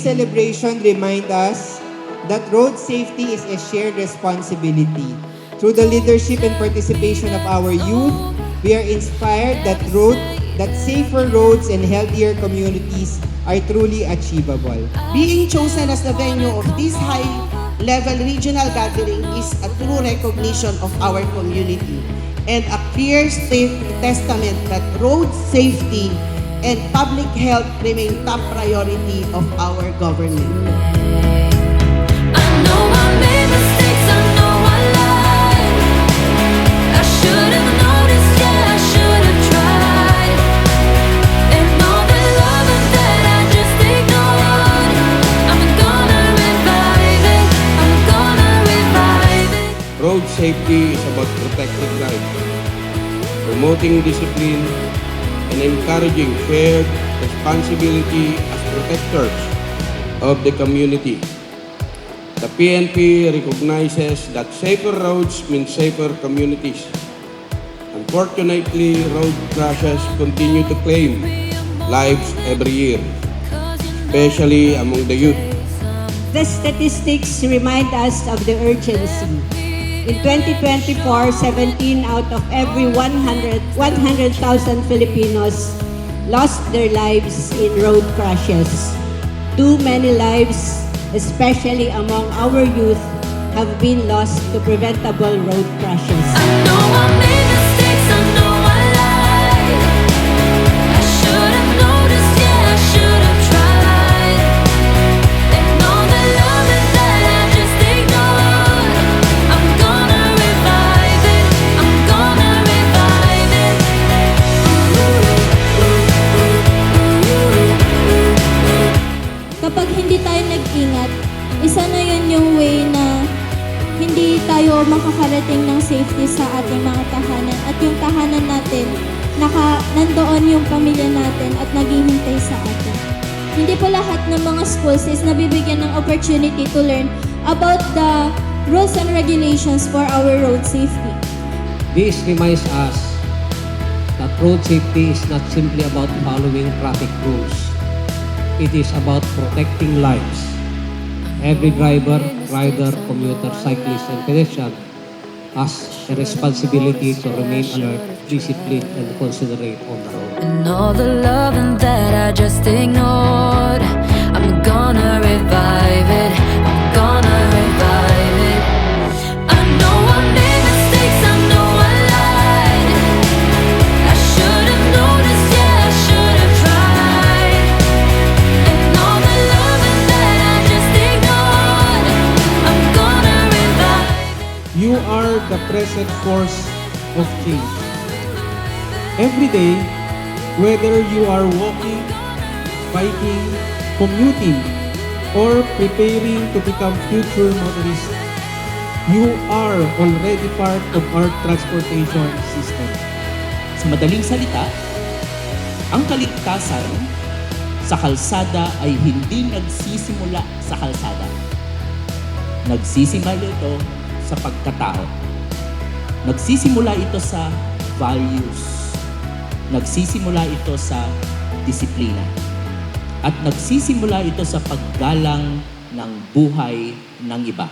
Today's celebration reminds us that road safety is a shared responsibility. Through the leadership and participation of our youth, we are inspired that safer roads and healthier communities are truly achievable. Being chosen as the venue of this high-level regional gathering is a true recognition of our community and a clear testament that road safety and public health remain top priority of our government. I know I made mistakes, I know I lied. I should have noticed, yeah, I should have tried. And all the love that I just ignored, I'm gonna revive it, I'm gonna revive it. Road safety is about protecting life, promoting discipline, and encouraging shared responsibility as protectors of the community. The PNP recognizes that safer roads mean safer communities. Unfortunately, road crashes continue to claim lives every year, especially among the youth. The statistics remind us of the urgency. In 2024, 17 out of every 100,000 Filipinos lost their lives in road crashes. Too many lives, especially among our youth, have been lost to preventable road crashes. I know I made mistakes, I know I lied. I should have noticed, yeah, I should have tried. And all the love that I just ignored, I'm gonna revive it, I'm gonna revive it. Kapag hindi tayo nag-ingat, isa na yun yung way na hindi tayo makakarating ng safety sa ating mga tahanan. At yung tahanan natin, nandoon yung pamilya natin at naghihintay sa atin. Hindi po lahat ng mga schools is nabibigyan ng opportunity to learn about the rules and regulations for our road safety. This reminds us that road safety is not simply about following traffic rules. It is about protecting lives. Every driver, rider, commuter, cyclist, and pedestrian has a responsibility to remain alert, disciplined, and considerate on the road. And all the love that I just ignored, I'm gonna revive it, I'm gonna revive it. I know I made mistakes, I know I lied. I should have noticed, yeah, I should have tried. And all the love that I just ignored, I'm gonna revive it. You are the present force of change. Every day, whether you are walking, biking, commuting, or preparing to become future motorists, you are already part of our transportation system. Sa madaling salita, ang kaligtasan sa kalsada ay hindi nagsisimula sa kalsada. Nagsisimula ito sa pagkatao. Nagsisimula ito sa values. Nagsisimula ito sa disiplina. At nagsisimula ito sa paggalang ng buhay ng iba.